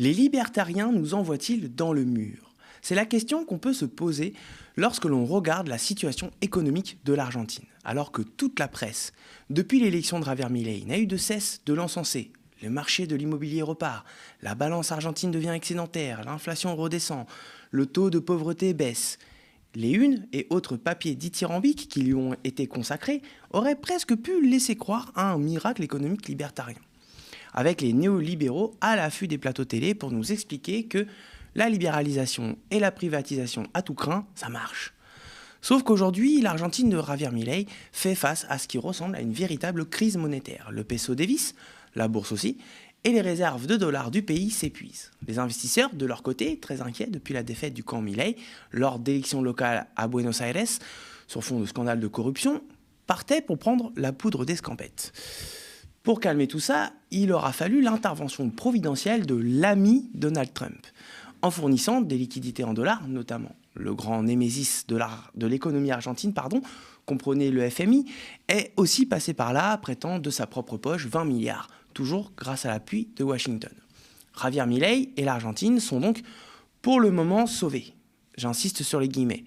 Les libertariens nous envoient-ils dans le mur? C'est la question qu'on peut se poser lorsque l'on regarde la situation économique de l'Argentine. Alors que toute la presse, depuis l'élection de Javier Milei, n'a eu de cesse de l'encenser. Le marché de l'immobilier repart, la balance argentine devient excédentaire, l'inflation redescend, le taux de pauvreté baisse. Les unes et autres papiers dithyrambiques qui lui ont été consacrés auraient presque pu laisser croire à un miracle économique libertarien. Avec les néolibéraux à l'affût des plateaux télé pour nous expliquer que la libéralisation et la privatisation à tout crin, ça marche. Sauf qu'aujourd'hui, l'Argentine de Javier Milei fait face à ce qui ressemble à une véritable crise monétaire. Le peso dévisse, la bourse aussi, et les réserves de dollars du pays s'épuisent. Les investisseurs, de leur côté, très inquiets depuis la défaite du camp Milei lors d'élections locales à Buenos Aires, sur fond de scandale de corruption, partaient pour prendre la poudre d'escampette. Pour calmer tout ça, il aura fallu l'intervention providentielle de l'ami Donald Trump, en fournissant des liquidités en dollars notamment. Le grand némésis de l'économie argentine, comprenez le FMI, est aussi passé par là, prêtant de sa propre poche 20 milliards, toujours grâce à l'appui de Washington. Javier Milei et l'Argentine sont donc pour le moment sauvés. J'insiste sur les guillemets.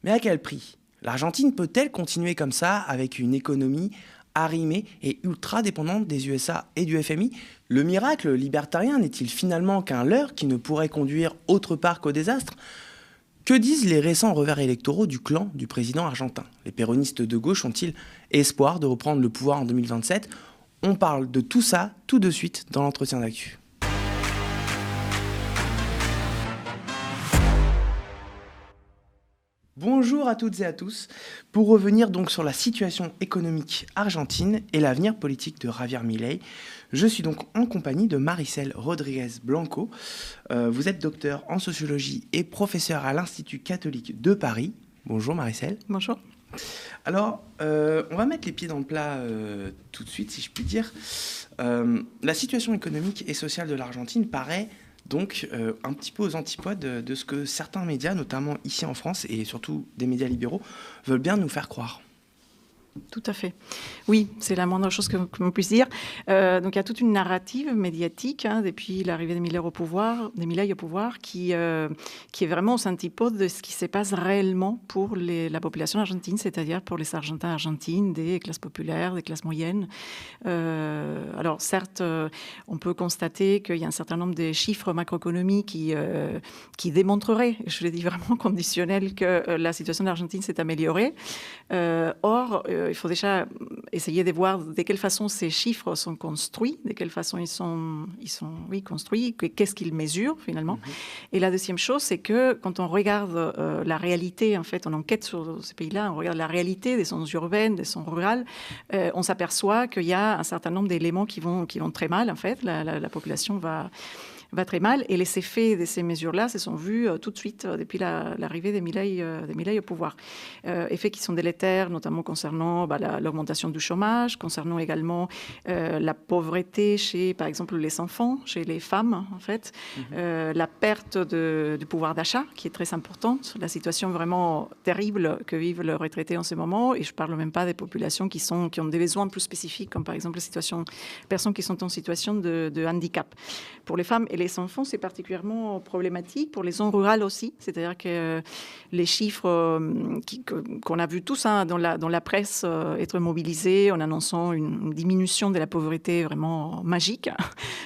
Mais à quel prix? L'Argentine peut-elle continuer comme ça avec une économie arrimée et ultra dépendante des USA et du FMI? Le miracle libertarien n'est-il finalement qu'un leurre qui ne pourrait conduire autre part qu'au désastre? Que disent les récents revers électoraux du clan du président argentin? Les péronistes de gauche ont-ils espoir de reprendre le pouvoir en 2027? On parle de tout ça tout de suite dans l'entretien d'actu. Bonjour à toutes et à tous. Pour revenir donc sur la situation économique argentine et l'avenir politique de Javier Milei, je suis donc en compagnie de Maricel Rodriguez Blanco. Vous êtes docteur en sociologie et professeur à l'Institut catholique de Paris. Bonjour Maricel. Bonjour. Alors, on va mettre les pieds dans le plat tout de suite, si je puis dire. La situation économique et sociale de l'Argentine paraît donc un petit peu aux antipodes de ce que certains médias, notamment ici en France et surtout des médias libéraux, veulent bien nous faire croire. Tout à fait. Oui, c'est la moindre chose que l'on puisse dire. Donc il y a toute une narrative médiatique depuis l'arrivée des Milei au pouvoir, qui est vraiment aux antipodes de ce qui se passe réellement pour la population argentine, c'est-à-dire pour les Argentins argentines, des classes populaires, des classes moyennes. Alors certes, on peut constater qu'il y a un certain nombre de chiffres macroéconomiques qui démontreraient, je le dis vraiment conditionnel, que la situation de l'Argentine s'est améliorée. Or, il faut déjà essayer de voir de quelle façon ces chiffres sont construits, de quelle façon ils sont construits, qu'est-ce qu'ils mesurent finalement. Et la deuxième chose, c'est que quand on regarde la réalité, en fait, on enquête sur ces pays-là, on regarde la réalité des zones urbaines, des zones rurales, on s'aperçoit qu'il y a un certain nombre d'éléments qui vont très mal, en fait. La population va très mal. Et les effets de ces mesures-là se sont vus tout de suite depuis l'arrivée des Milei au pouvoir. Effets qui sont délétères, notamment concernant l'augmentation du chômage, concernant également la pauvreté chez, par exemple, les enfants, chez les femmes, en fait. La perte du pouvoir d'achat, qui est très importante. La situation vraiment terrible que vivent les retraités en ce moment. Et je ne parle même pas des populations qui ont des besoins plus spécifiques, comme par exemple les personnes qui sont en situation de handicap. Pour les femmes et les enfants, c'est particulièrement problématique. Pour les zones rurales aussi, c'est-à-dire que les chiffres qu'on a vus tous dans la presse être mobilisés en annonçant une diminution de la pauvreté vraiment magique,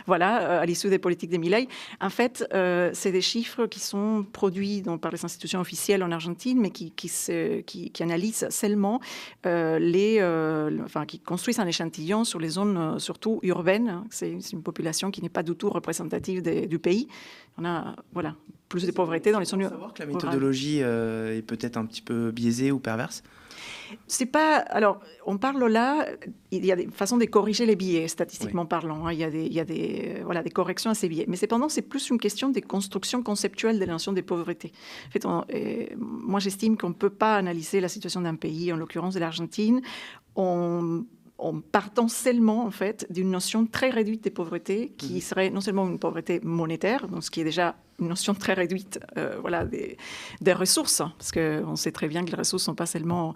voilà, à l'issue des politiques des Milei. En fait, c'est des chiffres qui sont produits par les institutions officielles en Argentine, mais qui analysent seulement qui construisent un échantillon sur les zones surtout urbaines. C'est une population qui n'est pas du tout représentative du pays. On a plus de pauvreté dans les zones rurales. Savoir que la méthodologie est peut-être un petit peu biaisée ou perverse. C'est pas. Alors, on parle là. Il y a des façons de corriger les biais, statistiquement parlant. Il y a des corrections à ces biais. Mais cependant, c'est plus une question de construction conceptuelle de la notion de pauvreté. En fait, moi, j'estime qu'on ne peut pas analyser la situation d'un pays, en l'occurrence de l'Argentine, en en partant seulement en fait d'une notion très réduite de pauvreté qui serait non seulement une pauvreté monétaire, donc ce qui est déjà une notion très réduite des ressources, parce qu'on sait très bien que les ressources ne sont pas seulement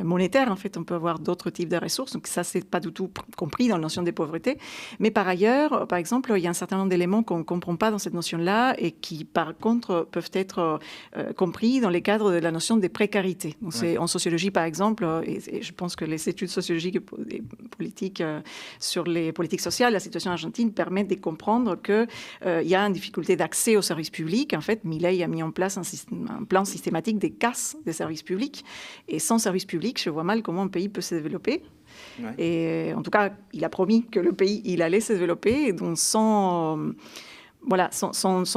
monétaires, en fait, on peut avoir d'autres types de ressources, donc ça, ce n'est pas du tout compris dans la notion de pauvreté. Mais par ailleurs, par exemple, il y a un certain nombre d'éléments qu'on ne comprend pas dans cette notion-là et qui, par contre, peuvent être compris dans les cadres de la notion de précarité. Donc, c'est, en sociologie, par exemple, et je pense que les études sociologiques et politiques sur les politiques sociales, la situation argentine permettent de comprendre qu'il y a une difficulté d'accès aux services publics. En fait, Milei a mis en place un plan systématique des casses des services publics. Et sans services publics, je vois mal comment un pays peut se développer. Ouais. Et en tout cas, il a promis que le pays, il allait se développer. Et donc, sans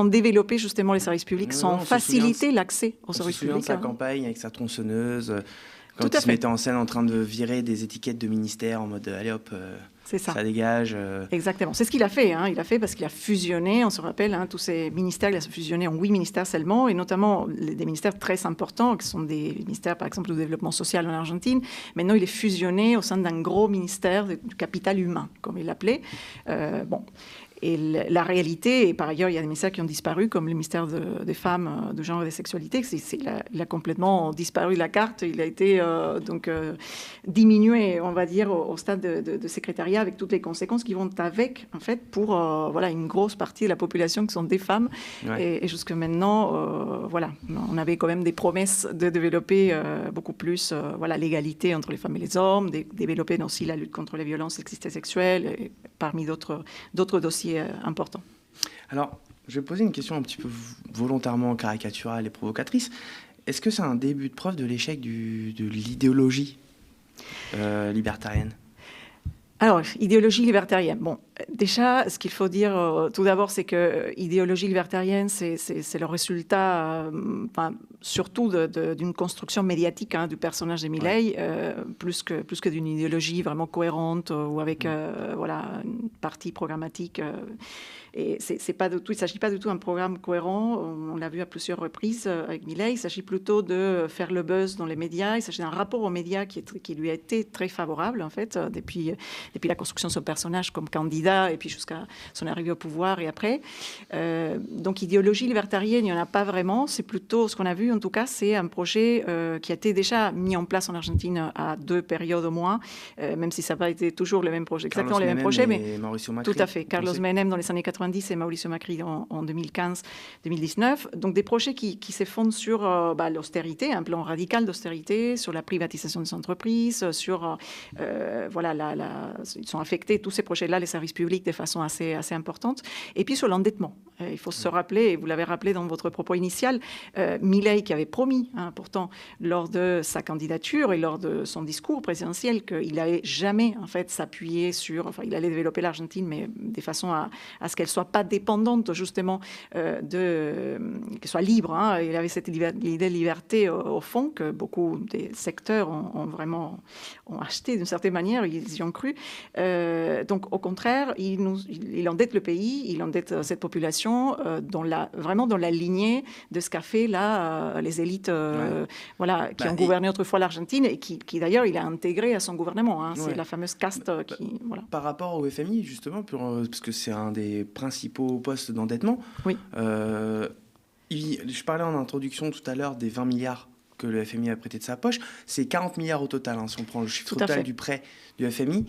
développer justement les services publics, sans faciliter l'accès aux services publics. On se souvient de sa campagne avec sa tronçonneuse, quand il se mettait en scène en train de virer des étiquettes de ministères en mode allez hop, ça dégage. Exactement. C'est ce qu'il a fait. Il a fait parce qu'il a fusionné, on se rappelle, tous ces ministères, il a fusionné en 8 ministères seulement, et notamment des ministères très importants, qui sont des ministères, par exemple, du développement social en Argentine. Maintenant, il est fusionné au sein d'un gros ministère du capital humain, comme il l'appelait. Et la réalité, et par ailleurs, il y a des ministères qui ont disparu, comme le ministère des femmes, de genre et des sexualités. Il a complètement disparu de la carte. Il a été diminué, on va dire, au stade de secrétariat, avec toutes les conséquences qui vont avec, en fait, pour une grosse partie de la population qui sont des femmes. Ouais. Et jusque maintenant, on avait quand même des promesses de développer beaucoup plus l'égalité entre les femmes et les hommes, de développer aussi la lutte contre les violences sexistes et sexuelles, et parmi d'autres dossiers important. Alors, je vais poser une question un petit peu volontairement caricaturale et provocatrice. Est-ce que c'est un début de preuve de l'échec de l'idéologie libertarienne ? Alors, idéologie libertarienne. Bon, déjà, ce qu'il faut dire tout d'abord, c'est que idéologie libertarienne, c'est le résultat, surtout d'une construction médiatique du personnage de Milei, plus que d'une idéologie vraiment cohérente ou avec une partie programmatique. Et c'est pas du tout, il ne s'agit pas du tout d'un programme cohérent. On l'a vu à plusieurs reprises avec Milei. Il s'agit plutôt de faire le buzz dans les médias. Il s'agit d'un rapport aux médias qui lui a été très favorable, en fait, depuis la construction de son personnage comme candidat et puis jusqu'à son arrivée au pouvoir et après. Donc, idéologie libertarienne, il n'y en a pas vraiment. C'est plutôt, ce qu'on a vu, en tout cas, c'est un projet qui a été déjà mis en place en Argentine à 2 périodes au moins, même si ça n'a pas été toujours le même projet, exactement les mêmes projets. Mais Mauricio Macri, tout à fait. Carlos Menem dans les années 90 et Mauricio Macri en 2015-2019. Donc, des projets qui se fondent sur l'austérité, un plan radical d'austérité, sur la privatisation des entreprises, sur, ils sont affectés, tous ces projets-là, les services publics, de façon assez importante. Et puis, sur l'endettement. Il faut se rappeler, et vous l'avez rappelé dans votre propos initial, Milei qui avait promis, pourtant, lors de sa candidature et lors de son discours présidentiel, qu'il n'allait jamais, en fait, s'appuyer sur... Enfin, il allait développer l'Argentine, mais de façon à ce qu'elle soit pas dépendante, justement, qu'elle soit libre. Il avait cette idée de liberté, au fond, que beaucoup des secteurs ont acheté d'une certaine manière, ils y ont cru. Donc, au contraire, il endette le pays, il endette cette population vraiment dans la lignée de ce qu'a fait là les élites qui ont gouverné autrefois l'Argentine et qui d'ailleurs, il a intégré à son gouvernement. C'est la fameuse caste qui... Voilà. Par rapport au FMI, justement, parce que c'est un des principaux postes d'endettement. Oui. Je parlais en introduction tout à l'heure des 20 milliards que le FMI a prêté de sa poche. C'est 40 milliards au total, si on prend le chiffre total du prêt du FMI,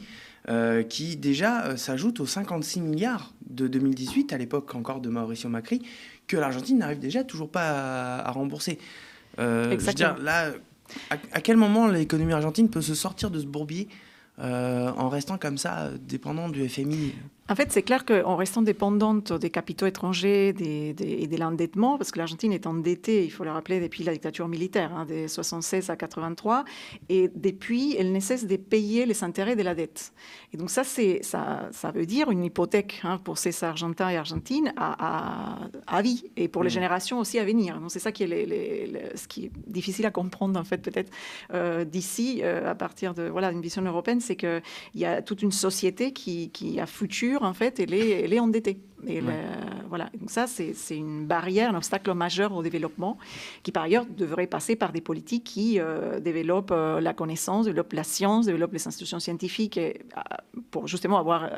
qui déjà s'ajoute aux 56 milliards de 2018, à l'époque encore de Mauricio Macri, que l'Argentine n'arrive déjà toujours pas à rembourser. Je veux dire, là, à quel moment l'économie argentine peut se sortir de ce bourbier en restant comme ça, dépendant du FMI ? En fait, c'est clair qu'en restant dépendante des capitaux étrangers et de l'endettement, parce que l'Argentine est endettée, il faut le rappeler, depuis la dictature militaire, de 76 à 83, et depuis, elle ne cesse de payer les intérêts de la dette. Et donc ça veut dire une hypothèque pour ces Argentins et Argentines à vie, et pour les générations aussi à venir. Donc c'est ça qui est ce qui est difficile à comprendre, en fait, peut-être d'ici, à partir d'une vision européenne, c'est qu'il y a toute une société qui a futur, en fait, elle est endettée. Et voilà. Donc ça, c'est une barrière, un obstacle majeur au développement, qui par ailleurs devrait passer par des politiques qui développent la connaissance, développent la science, développent les institutions scientifiques, pour justement avoir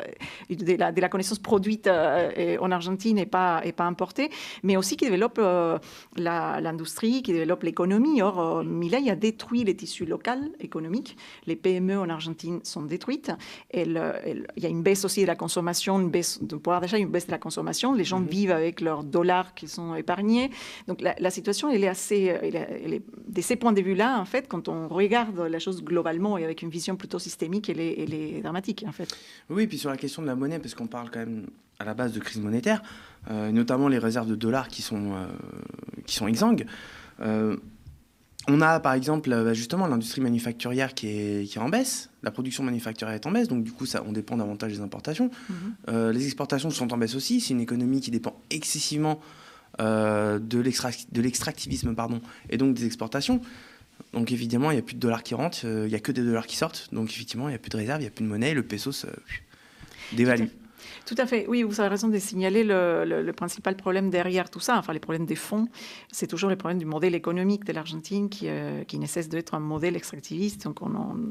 de la connaissance produite en Argentine et pas importée, mais aussi qui développent l'industrie, qui développe l'économie. Or, Milei a détruit les tissus locaux économiques. Les PME en Argentine sont détruites. Il y a une baisse aussi de la consommation, une baisse de pouvoir d'achat, une baisse de la consommation. Les gens vivent avec leurs dollars qui sont épargnés. Donc la situation, elle est assez... de ces points de vue-là, en fait, quand on regarde la chose globalement et avec une vision plutôt systémique, elle est dramatique, en fait. Oui, puis sur la question de la monnaie, parce qu'on parle quand même à la base de crise monétaire, notamment les réserves de dollars qui sont exsangues. On a par exemple justement l'industrie manufacturière qui est en baisse, la production manufacturière est en baisse, donc du coup on dépend davantage des importations. Les exportations sont en baisse aussi, c'est une économie qui dépend excessivement de l'extractivisme et donc des exportations. Donc évidemment il n'y a plus de dollars qui rentrent, il n'y a que des dollars qui sortent, donc effectivement il n'y a plus de réserves, il n'y a plus de monnaie, le peso se dévalue. Tout à fait. Oui, vous avez raison de signaler le principal problème derrière tout ça, enfin les problèmes des fonds. C'est toujours les problèmes du modèle économique de l'Argentine qui ne cesse d'être un modèle extractiviste. Donc,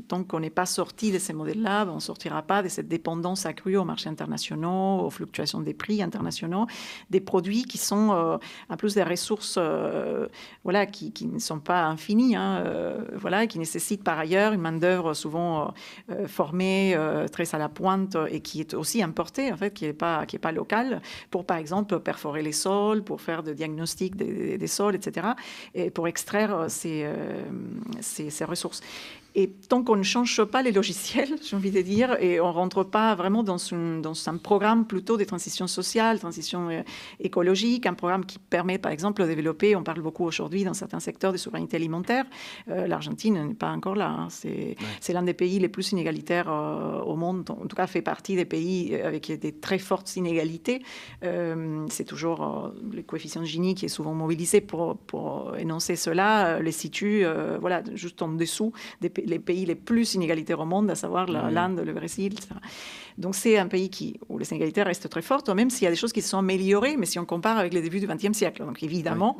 tant qu'on n'est pas sorti de ces modèles-là, on ne sortira pas de cette dépendance accrue aux marchés internationaux, aux fluctuations des prix internationaux, des produits qui sont, en plus des ressources qui ne sont pas infinies, qui nécessitent par ailleurs une main-d'œuvre souvent formée, très à la pointe et qui est aussi importée, en fait, qui n'est pas local, pour, par exemple, perforer les sols, pour faire des diagnostics des sols, etc., et pour extraire ces ressources. Et tant qu'on ne change pas les logiciels, j'ai envie de dire, et on ne rentre pas vraiment dans un programme plutôt de transition sociale, transition écologique, un programme qui permet, par exemple, de développer, on parle beaucoup aujourd'hui dans certains secteurs de souveraineté alimentaire. L'Argentine n'est pas encore là. C'est l'un des pays les plus inégalitaires au monde, en tout cas fait partie des pays avec des très fortes inégalités. C'est toujours le coefficient de Gini qui est souvent mobilisé pour énoncer cela, les situe juste en dessous les pays les plus inégalitaires au monde, à savoir l'Inde, le Brésil, etc. Donc c'est un pays où les inégalités restent très fortes, même s'il y a des choses qui se sont améliorées, mais si on compare avec les débuts du XXe siècle. Donc évidemment,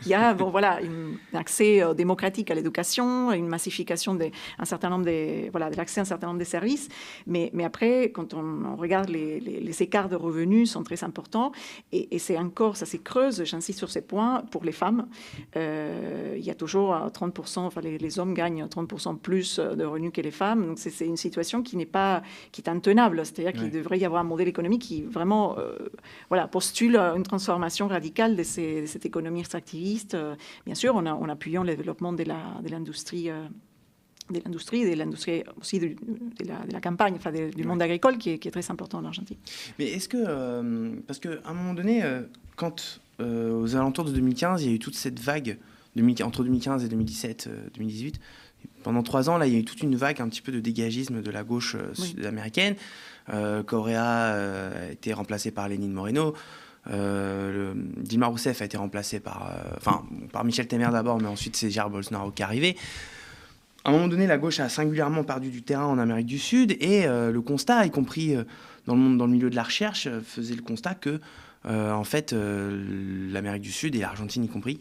il y a un accès démocratique à l'éducation, une massification de l'accès à un certain nombre de services. Mais après, quand on regarde les écarts de revenus sont très importants, et c'est encore, ça se creuse, j'insiste sur ces points, pour les femmes. Il y a toujours 30%, les hommes gagnent 30% plus de revenus que les femmes. Donc c'est une situation qui est intenable. C'est-à-dire qu'il devrait y avoir un modèle économique qui vraiment postule une transformation radicale de cette économie extractiviste. Bien sûr, en appuyant le développement de l'industrie aussi de la campagne, du monde agricole qui est très important en Argentine. Mais est-ce que, parce qu'à un moment donné, quand aux alentours de 2015, il y a eu toute cette vague, entre 2015 et 2017, 2018, pendant 3 ans, là, il y a eu toute une vague un petit peu de dégagisme de la gauche sud-américaine. Correa a été remplacé par Lénine Moreno. Dilma Rousseff a été remplacée par Michel Temer d'abord, mais ensuite c'est Jair Bolsonaro qui est arrivé. À un moment donné, la gauche a singulièrement perdu du terrain en Amérique du Sud, et le constat, y compris dans le milieu de la recherche, faisait le constat que en fait, l'Amérique du Sud, et l'Argentine y compris,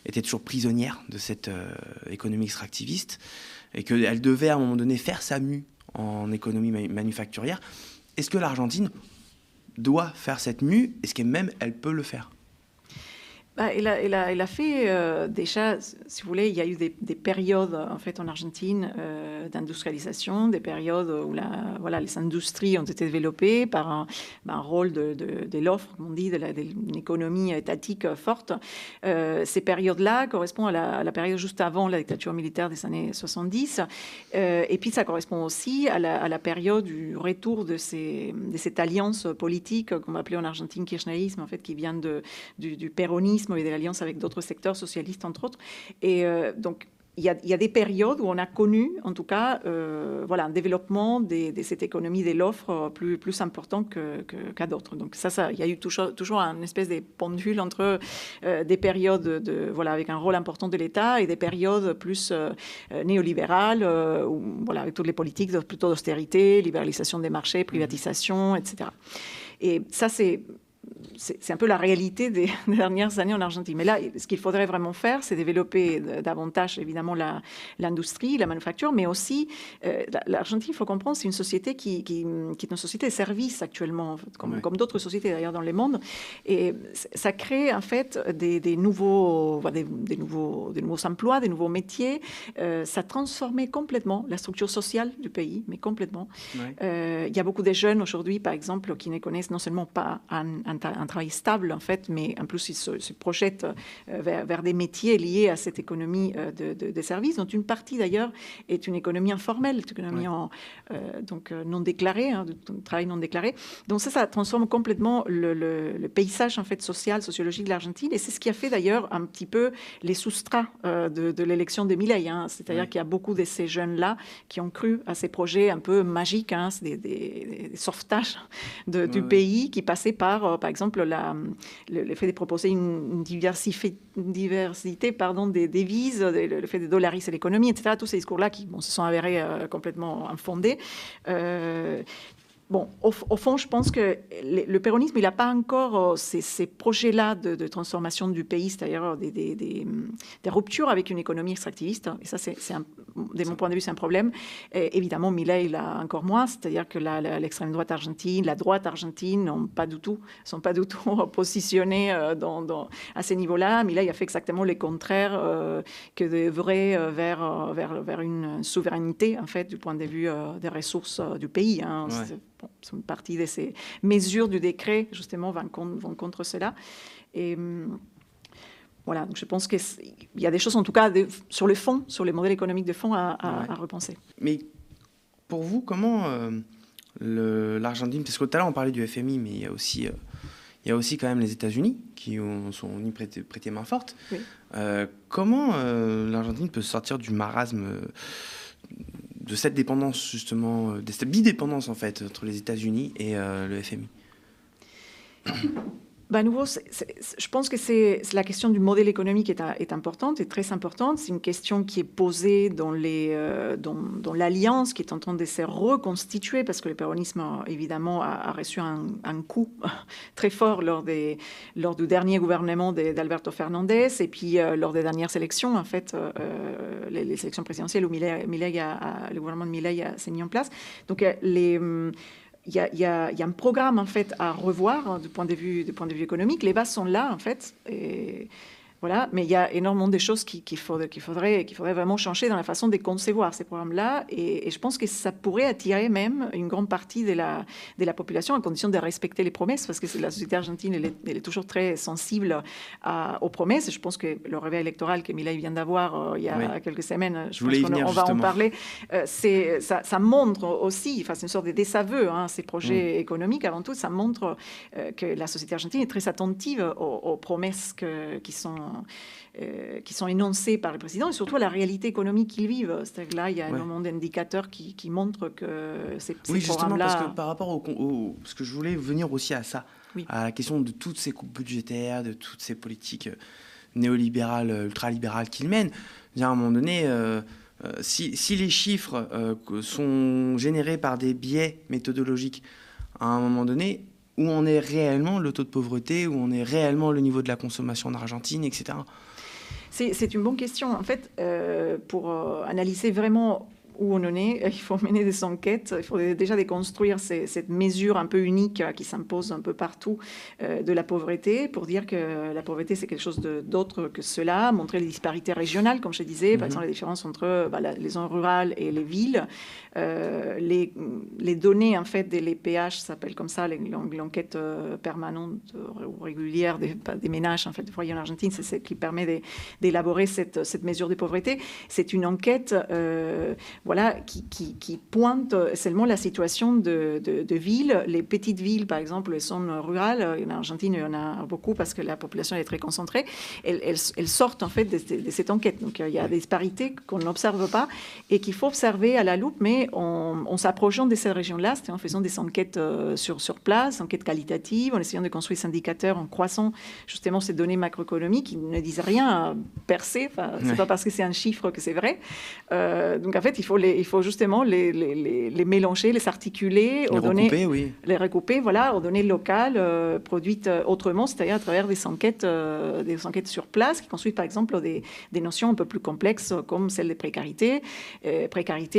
était toujours prisonnière de cette économie extractiviste, et qu'elle devait à un moment donné faire sa mue en économie manufacturière. Est-ce que l'Argentine doit faire cette mue? Est-ce qu'elle même elle peut le faire? Elle a fait déjà, si vous voulez, il y a eu des périodes en fait en Argentine d'industrialisation, des périodes où les industries ont été développées par un rôle de l'offre, comme on dit, d'une économie étatique forte. Ces périodes-là correspondent à la période juste avant la dictature militaire des années 70, et puis ça correspond aussi à la période du retour de cette alliance politique qu'on va appeler en Argentine kirchnerisme, en fait, qui vient du péronisme et de l'alliance avec d'autres secteurs socialistes, entre autres. Et donc, il y a des périodes où on a connu, en tout cas, un développement de cette économie de l'offre plus important qu'à d'autres. Donc il y a eu toujours une espèce de pendule entre des périodes avec un rôle important de l'État et des périodes plus néolibérales, avec toutes les politiques plutôt d'austérité, libéralisation des marchés, privatisation, etc. Et ça, c'est c'est un peu la réalité des dernières années en Argentine. Mais là, ce qu'il faudrait vraiment faire, c'est développer davantage, évidemment, l'industrie, la manufacture, mais aussi, l'Argentine, il faut comprendre, c'est une société qui est une société de services actuellement, comme d'autres sociétés d'ailleurs dans le monde. Et ça crée, en fait, des nouveaux emplois, des nouveaux métiers. Ça a transformé complètement la structure sociale du pays, mais complètement. Il y a beaucoup de jeunes aujourd'hui, par exemple, qui ne connaissent non seulement pas un travail stable, en fait, mais en plus, ils se projettent vers des métiers liés à cette économie de services, dont une partie, d'ailleurs, est une économie informelle, une économie donc non déclarée, de travail non déclaré. Donc ça transforme complètement le paysage, en fait, social, sociologique de l'Argentine, et c'est ce qui a fait, d'ailleurs, un petit peu les soustrats de l'élection de Milei. C'est-à-dire qu'il y a beaucoup de ces jeunes-là qui ont cru à ces projets un peu magiques, c'est des sauvetages du pays qui passaient par exemple, le fait de proposer une diversité des devises, le fait de dollariser l'économie, etc. Tous ces discours-là qui se sont avérés complètement infondés. Bon, au fond, je pense que le péronisme, il n'a pas encore ces projets-là de transformation du pays, c'est-à-dire des ruptures avec une économie extractiviste. Et ça, de mon point de vue, c'est un problème. Et évidemment, Milei, il a encore moins, c'est-à-dire que l'extrême droite argentine, la droite argentine sont pas du tout positionnés à ces niveaux-là. Milei a fait exactement le contraire que devrait vers une souveraineté, en fait, du point de vue des ressources du pays. C'est une partie de ces mesures du décret, justement, vont contre cela. Et voilà, donc je pense qu'il y a des choses, en tout cas, sur le fond, sur les modèles économiques de fond à repenser. Mais pour vous, comment l'Argentine, parce que tout à l'heure on parlait du FMI, mais il y a aussi quand même les États-Unis qui sont venus prêter main forte. Oui. Comment l'Argentine peut sortir du marasme de cette dépendance, justement, de cette bidépendance, en fait, entre les États-Unis et le FMI? À nouveau, je pense que c'est la question du modèle économique est importante, est très importante. C'est une question qui est posée dans l'alliance qui est en train de se reconstituer, parce que le péronisme, évidemment, a reçu un coup très fort lors du dernier gouvernement d'Alberto Fernandez, et puis lors des dernières élections, en fait, les élections présidentielles où le gouvernement de Milei s'est mis en place. Donc, il y a un programme, en fait, à revoir du point de vue économique. Les bases sont là, en fait, et voilà. Mais il y a énormément de choses qu'il faudrait vraiment changer dans la façon de concevoir ces programmes-là. Et je pense que ça pourrait attirer même une grande partie de la population, à condition de respecter les promesses, parce que la société argentine, elle est toujours très sensible aux promesses. Et je pense que le réveil électoral que Milei vient d'avoir il y a quelques semaines, je pense qu'on va en parler, ça montre aussi, c'est une sorte de désaveu, ces projets économiques. Avant tout, ça montre que la société argentine est très attentive aux promesses qui sont énoncés par le président, et surtout à la réalité économique qu'ils vivent. C'est-à-dire que là, il y a énormément d'indicateurs qui montrent que ces programmes-là... Oui, justement, parce que par rapport parce que je voulais venir aussi à ça, à la question de toutes ces coupes budgétaires, de toutes ces politiques néolibérales, ultralibérales qu'ils mènent. À un moment donné, si les chiffres sont générés par des biais méthodologiques, à un moment donné, où on est réellement le taux de pauvreté, où on est réellement le niveau de la consommation en Argentine, etc. C'est une bonne question. En fait, pour analyser vraiment où on en est, il faut mener des enquêtes, il faut déjà déconstruire cette mesure un peu unique qui s'impose un peu partout de la pauvreté, pour dire que la pauvreté, c'est quelque chose d'autre que cela, montrer les disparités régionales, comme je disais, par exemple, les différences entre les zones rurales et les villes, les données, en fait, des PH, ça s'appelle comme ça, l'enquête permanente ou régulière des ménages, en fait, des foyers en Argentine, c'est ce qui permet d'élaborer cette mesure de pauvreté. C'est une enquête qui pointe seulement la situation de villes. Les petites villes, par exemple, les zones rurales, en Argentine, il y en a beaucoup parce que la population est très concentrée, elles sortent, en fait, de cette enquête. Donc, il y a des disparités qu'on n'observe pas et qu'il faut observer à la loupe, mais en s'approchant de cette région-là, c'est en faisant des enquêtes sur place, enquêtes qualitatives, en essayant de construire ces indicateurs, en croissant justement ces données macroéconomiques qui ne disent rien per se. C'est pas parce que c'est un chiffre que c'est vrai. Donc, en fait, il faut il faut justement les mélanger, les articuler, les recouper, voilà, aux données locales produites autrement, c'est-à-dire à travers des enquêtes sur place qui construisent par exemple des notions un peu plus complexes comme celle de précarité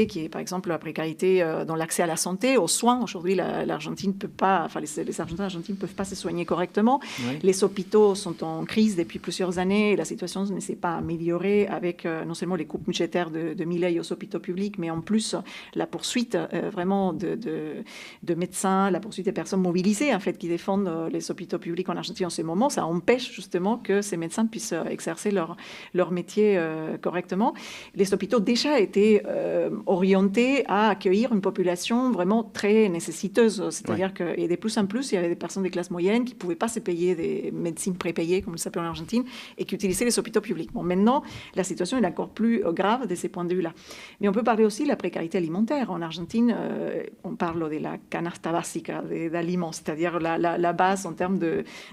qui est par exemple la précarité dans l'accès à la santé, aux soins. Aujourd'hui, l'Argentine peut pas, enfin les Argentins d'Argentine ne peuvent pas se soigner correctement. Oui. Les hôpitaux sont en crise depuis plusieurs années et la situation ne s'est pas améliorée avec non seulement les coupes budgétaires de Milei aux hôpitaux publics, mais en plus la poursuite vraiment de médecins, la poursuite des personnes mobilisées en fait, qui défendent les hôpitaux publics en Argentine en ce moment. Ça empêche justement que ces médecins puissent exercer leur métier correctement. Les hôpitaux déjà étaient orientés à accueillir une population vraiment très nécessiteuse, c'est-à-dire que et de plus en plus, il y avait des personnes des classes moyennes qui ne pouvaient pas se payer des médecines prépayées, comme ça s'appelle en Argentine, et qui utilisaient les hôpitaux publics. Bon, maintenant, la situation est encore plus grave de ces points de vue-là. Mais on peut parler aussi de la précarité alimentaire. En Argentine, on parle de la canasta básica d'aliments, c'est-à-dire la base en termes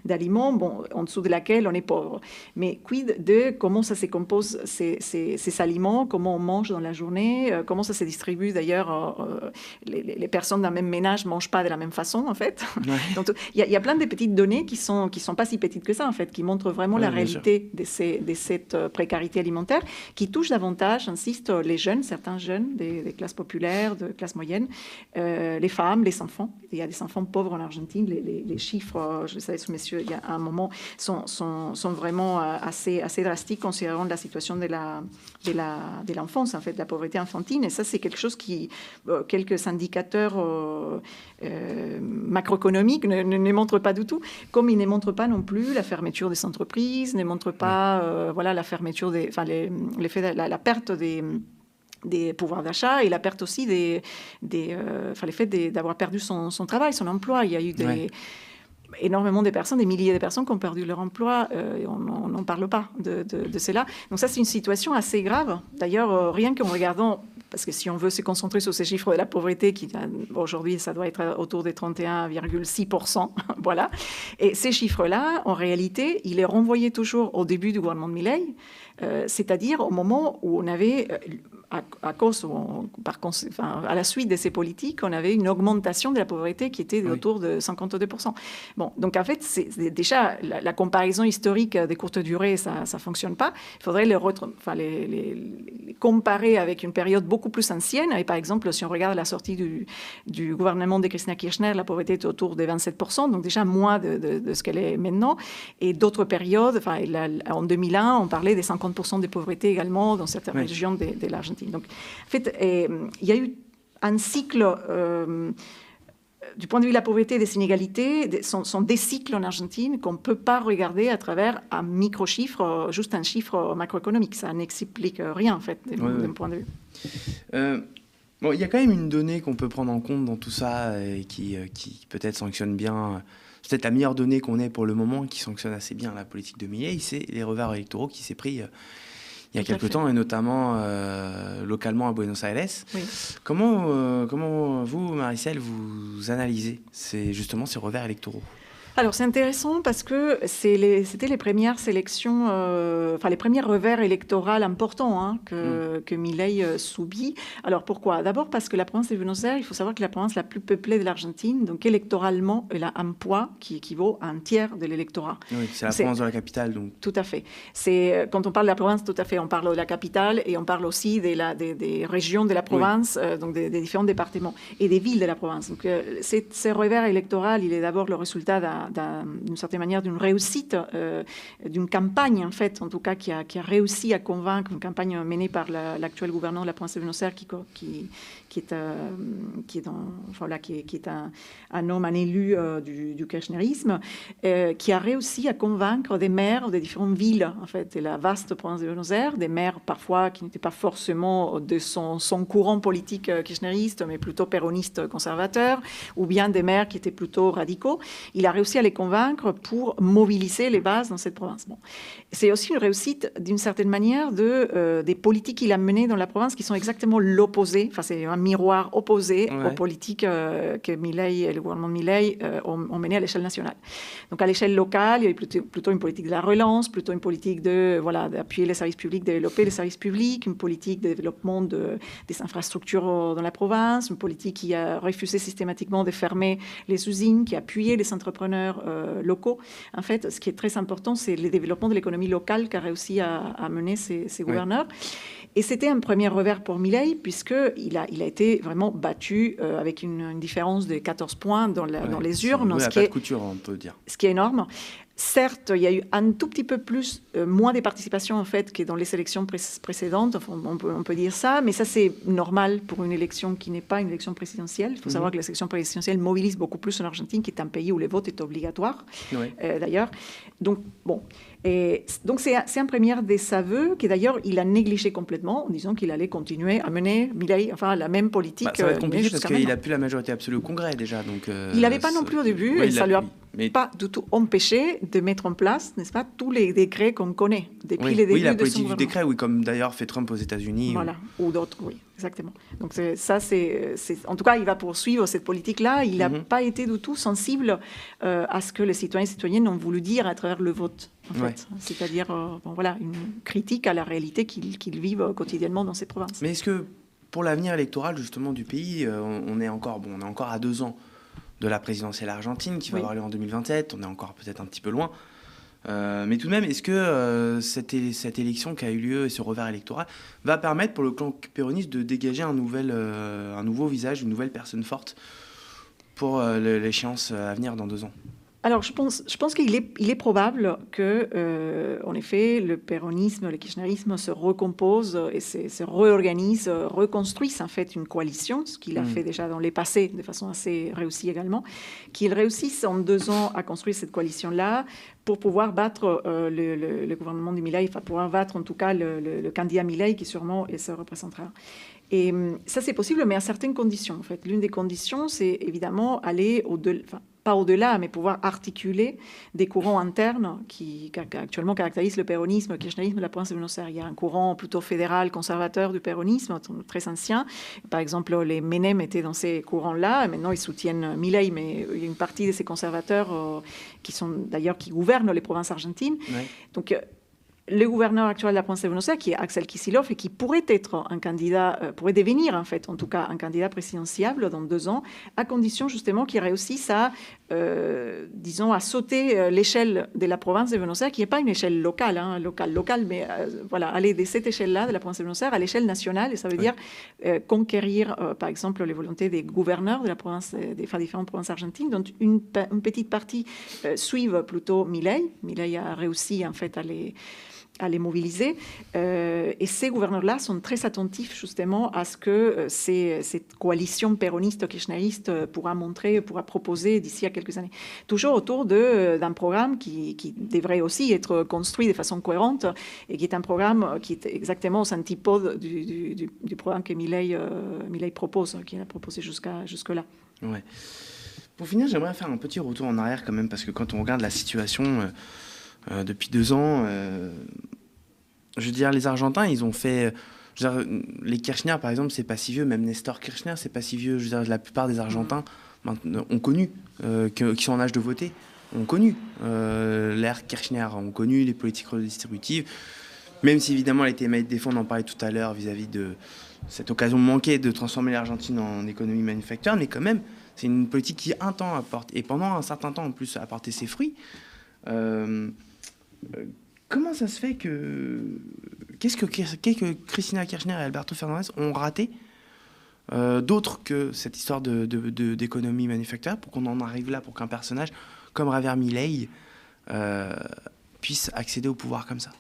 d'aliments, bon, en dessous de laquelle on est pauvre. Mais quid de comment ça se compose ces aliments, comment on mange dans la journée, comment ça se distribue d'ailleurs. Les personnes d'un même ménage ne mangent pas de la même façon, en fait. Ouais. Donc, il y a plein de petites données qui sont pas si petites que ça, en fait, qui montrent vraiment la réalité de cette précarité alimentaire, qui touche davantage, j'insiste, les jeunes, certains jeunes des classes populaires, de classes moyennes, les femmes, les enfants. Il y a des enfants pauvres en Argentine. Les chiffres, je le savais sous mes yeux il y a un moment, sont vraiment assez drastiques considérant la situation de l'enfance, en fait, de la pauvreté infantile. Et ça, c'est quelque chose qui, quelques indicateurs macroéconomiques ne montrent pas du tout, comme ils ne montrent pas non plus la fermeture des entreprises, ne montrent pas voilà, la fermeture la perte des pouvoirs d'achat et la perte aussi le fait d'avoir perdu son travail, son emploi. Il y a eu énormément de personnes, des milliers de personnes qui ont perdu leur emploi. Et on n'en parle pas de cela. Donc ça, c'est une situation assez grave. D'ailleurs, rien qu'en regardant, parce que si on veut se concentrer sur ces chiffres de la pauvreté, qui aujourd'hui, ça doit être autour des 31,6%, voilà. Et ces chiffres-là, en réalité, il est renvoyé toujours au début du gouvernement de Milei, c'est-à-dire au moment où on avait... à la suite de ces politiques, on avait une augmentation de la pauvreté qui était autour de 52%. Bon, donc en fait, c'est déjà la comparaison historique des courtes durées, ça ne fonctionne pas. Il faudrait les comparer avec une période beaucoup plus ancienne. Et par exemple, si on regarde la sortie du gouvernement de Cristina Kirchner, la pauvreté était autour de 27%, donc déjà moins de ce qu'elle est maintenant. Et d'autres périodes, en 2001, on parlait des 50% de pauvreté également dans certaines régions de l'Argentine. Donc, en fait, il y a eu un cycle, du point de vue de la pauvreté et des inégalités, sont des cycles en Argentine qu'on ne peut pas regarder à travers un micro-chiffre, juste un chiffre macroéconomique. Ça n'explique rien, en fait, d'un point de vue. Bon, il y a quand même une donnée qu'on peut prendre en compte dans tout ça et qui peut-être sanctionne bien... C'est peut-être la meilleure donnée qu'on ait pour le moment, qui sanctionne assez bien la politique de Milei, c'est les revers électoraux qui s'est pris... il y a quelques temps, et notamment localement à Buenos Aires. Oui. Comment vous, Marie-Celle, vous analysez justement ces revers électoraux ? Alors, c'est intéressant parce que c'était les premières sélections, les premiers revers électoraux importants que Milei subit. Alors, pourquoi ? D'abord parce que la province de Buenos Aires, il faut savoir que la province la plus peuplée de l'Argentine, donc électoralement, elle a un poids qui équivaut à un tiers de l'électorat. Oui, c'est la province de la capitale. Donc. Tout à fait. Quand on parle de la province, tout à fait, on parle de la capitale et on parle aussi des régions de la province, donc des différents départements et des villes de la province. Donc, ce revers électoral, il est d'abord le résultat d'une certaine manière d'une réussite, d'une campagne en fait, en tout cas qui a réussi à convaincre, une campagne menée par l'actuel gouverneur de la province de Buenos Aires qui est un homme, un élu du kirchnerisme, qui a réussi à convaincre des maires des différentes villes, en fait, de la vaste province de Buenos Aires, des maires parfois qui n'étaient pas forcément de son courant politique kirchneriste, mais plutôt péroniste conservateur, ou bien des maires qui étaient plutôt radicaux. Il a réussi réussi à les convaincre pour mobiliser les bases dans cette province. Bon. C'est aussi une réussite, d'une certaine manière, des politiques qu'il a menées dans la province qui sont exactement l'opposé, enfin c'est un miroir opposé aux politiques que Milei et le gouvernement de Milei ont menées à l'échelle nationale. Donc à l'échelle locale, il y a eu plutôt une politique de la relance, plutôt une politique d'appuyer les services publics, développer les services publics, une politique de développement des infrastructures dans la province, une politique qui a refusé systématiquement de fermer les usines, qui a appuyé les entrepreneurs locaux. En fait, ce qui est très important, c'est le développement de l'économie locale qu'a réussi à mener ces gouverneurs. Et c'était un premier revers pour Milei, puisqu'il a été vraiment battu avec une différence de 14 points dans les urnes. Ce qui est, couture, on peut dire. Ce qui est énorme. Certes, il y a eu un tout petit peu moins de participation en fait que dans les élections précédentes, enfin, on peut dire ça, mais ça c'est normal pour une élection qui n'est pas une élection présidentielle. Il faut savoir que les élections présidentielles mobilisent beaucoup plus en Argentine, qui est un pays où le vote est obligatoire, d'ailleurs. Donc, bon. Et donc c'est un premier désaveu que d'ailleurs il a négligé complètement en disant qu'il allait continuer à mener Milei, enfin la même politique. Ça va être compliqué parce qu'il n'a plus la majorité absolue au Congrès déjà. Donc, il n'avait pas non plus au début, et ça lui a pas du tout empêché de mettre en place, n'est-ce pas, tous les décrets qu'on connaît depuis les débuts la politique du décret, comme d'ailleurs fait Trump aux États-Unis. Voilà, ou d'autres, oui, exactement. Donc en tout cas, il va poursuivre cette politique-là. Il n'a pas été du tout sensible à ce que les citoyens et citoyennes ont voulu dire à travers le vote. En fait. C'est-à-dire une critique à la réalité qu'ils vivent quotidiennement dans ces provinces. Mais est-ce que pour l'avenir électoral justement du pays, on est encore à 2 ans de la présidentielle argentine qui va avoir lieu en 2027, on est encore peut-être un petit peu loin, mais tout de même, est-ce que cette élection qui a eu lieu et ce revers électoral va permettre pour le clan péroniste de dégager un nouveau visage, une nouvelle personne forte pour l'échéance à venir dans 2 ans? Alors, je pense qu'il est probable que, en effet, le péronisme, le kirchnerisme se recompose et se réorganise, reconstruise en fait une coalition, ce qu'il a fait déjà dans les passés de façon assez réussie également, qu'il réussisse en 2 ans à construire cette coalition-là pour pouvoir battre le gouvernement de Milei, enfin pouvoir battre en tout cas le candidat Milei qui sûrement se représentera. Et ça, c'est possible, mais à certaines conditions. En fait, l'une des conditions, c'est évidemment aller au-delà, enfin, pas au-delà, mais pouvoir articuler des courants internes qui actuellement caractérisent le péronisme, le kirchnerisme de la province de Buenos Aires. Il y a un courant plutôt fédéral, conservateur du péronisme, très ancien. Par exemple, les Menem étaient dans ces courants-là. Maintenant, ils soutiennent Milei, mais il y a une partie de ces conservateurs qui gouvernent les provinces argentines. Donc, le gouverneur actuel de la province de Buenos Aires, qui est Axel Kicillof, et qui pourrait être un candidat, pourrait devenir en fait, en tout cas, un candidat présidentiable dans 2 ans, à condition justement qu'il réussisse à sauter l'échelle de la province de Buenos Aires, qui n'est pas une échelle locale, mais aller de cette échelle-là, de la province de Buenos Aires, à l'échelle nationale, et ça veut dire conquérir, par exemple, les volontés des gouverneurs de la province, des différentes provinces argentines, dont une petite partie suivent plutôt Milei. Milei a réussi en fait à les mobiliser. Et ces gouverneurs-là sont très attentifs justement à ce que cette coalition péroniste-kirchneriste pourra proposer d'ici à quelques années. Toujours autour d'un programme qui devrait aussi être construit de façon cohérente et qui est un programme qui est exactement aux antipodes du programme que Milei propose, qu'il a proposé jusque-là. Ouais. Pour finir, j'aimerais faire un petit retour en arrière quand même, parce que quand on regarde la situation... depuis 2 ans, je veux dire, les Argentins, ils ont fait... Je veux dire, les Kirchner, par exemple, c'est pas si vieux. Même Nestor Kirchner, c'est pas si vieux. Je veux dire, la plupart des Argentins ont connu, qui sont en âge de voter, ont connu l'ère Kirchner, ont connu les politiques redistributives. Même si, évidemment, elle a été maille de défense, on en parlait tout à l'heure, vis-à-vis de cette occasion manquée de transformer l'Argentine en économie manufacturière. Mais quand même, c'est une politique qui, un temps, apporte, et pendant un certain temps, en plus, a apporté ses fruits. Comment ça se fait qu'est-ce que Cristina Kirchner et Alberto Fernandez ont raté d'autre que cette histoire d'économie manufacturière pour qu'on en arrive là, pour qu'un personnage comme Javier Milei puisse accéder au pouvoir comme ça?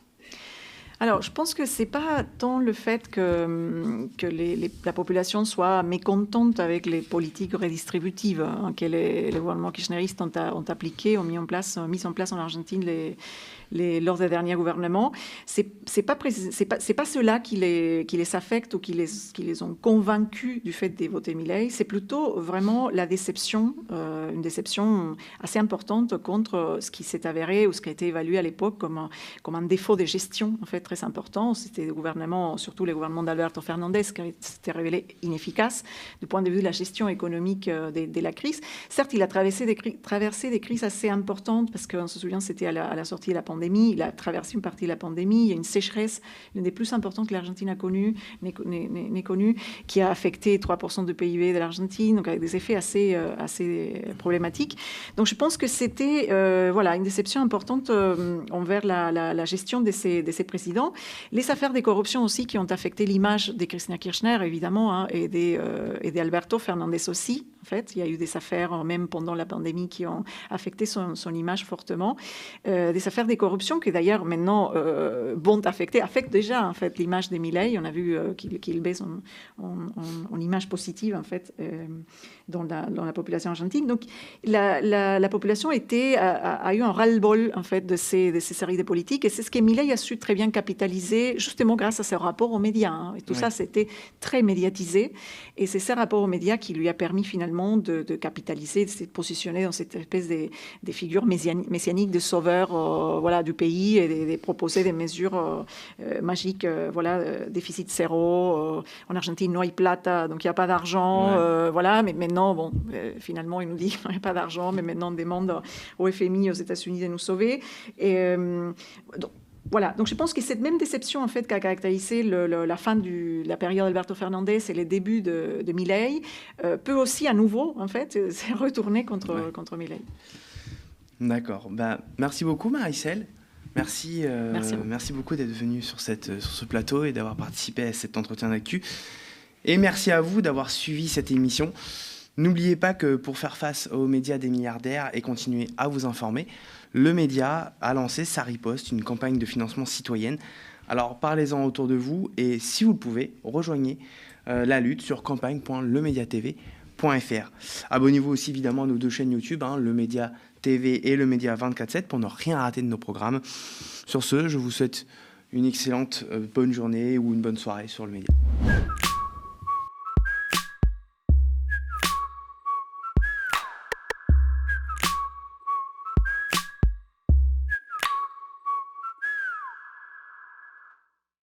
Alors, je pense que ce n'est pas tant le fait que la population soit mécontente avec les politiques redistributives que les gouvernements kirchneristes ont appliquées, ont mis en place en Argentine lors des derniers gouvernements. C'est pas cela qui les affecte ou qui les ont convaincus du fait de voter Milei. C'est plutôt vraiment la déception, une déception assez importante contre ce qui s'est avéré ou ce qui a été évalué à l'époque comme un défaut de gestion en fait très important. C'était des gouvernements, surtout les gouvernements d'Alberto Fernandez, qui s'étaient révélés inefficaces du point de vue de la gestion économique de la crise. Certes, il a traversé des crises assez importantes parce qu'on se souvient, c'était à la sortie de la pandémie. Il a traversé une partie de la pandémie. Il y a une sécheresse, l'une des plus importantes que l'Argentine n'est connue, qui a affecté 3% du PIB de l'Argentine, donc avec des effets assez problématiques. Donc je pense que c'était une déception importante envers la gestion de ces présidents. Les affaires de corruption aussi qui ont affecté l'image de Cristina Kirchner, évidemment, et d'Alberto Fernandez aussi. En fait, il y a eu des affaires, même pendant la pandémie, qui ont affecté son image fortement. Des affaires de corruption qui, d'ailleurs, maintenant, affectent déjà, en fait, l'image de Milei. On a vu qu'il baisse en image positive, en fait, dans la population argentine. Donc, la population a eu un ras-le-bol, en fait, de ces séries de politiques. Et c'est ce que Milei a su très bien capitaliser, justement grâce à ce rapport aux médias. Hein. Et tout ça, c'était très médiatisé. Et c'est ce rapport aux médias qui lui a permis, finalement, de capitaliser, de se positionner dans cette espèce des figures messianiques de sauveurs du pays et de proposer des mesures magiques. Déficit zéro. En Argentine, no hay plata, donc il n'y a pas d'argent. Mais maintenant, finalement, il nous dit qu'il n'y a pas d'argent, mais maintenant, on demande au FMI, aux États-Unis, de nous sauver. Et donc je pense que cette même déception en fait qui a caractérisé la fin de la période d'Alberto Fernandez et les débuts de Milei peut aussi à nouveau en fait se retourner contre Milei. D'accord. Merci beaucoup Marie-Celle. Merci beaucoup d'être venue sur ce plateau et d'avoir participé à cet entretien d'actu. Et merci à vous d'avoir suivi cette émission. N'oubliez pas que pour faire face aux médias des milliardaires et continuer à vous informer, le média a lancé sa riposte, une campagne de financement citoyenne. Alors parlez-en autour de vous et si vous le pouvez, rejoignez la lutte sur campagne.lemediatv.fr. Abonnez-vous aussi évidemment à nos 2 chaînes YouTube, le Média TV et le Média 24/7 pour ne rien rater de nos programmes. Sur ce, je vous souhaite une excellente bonne journée ou une bonne soirée sur le Média.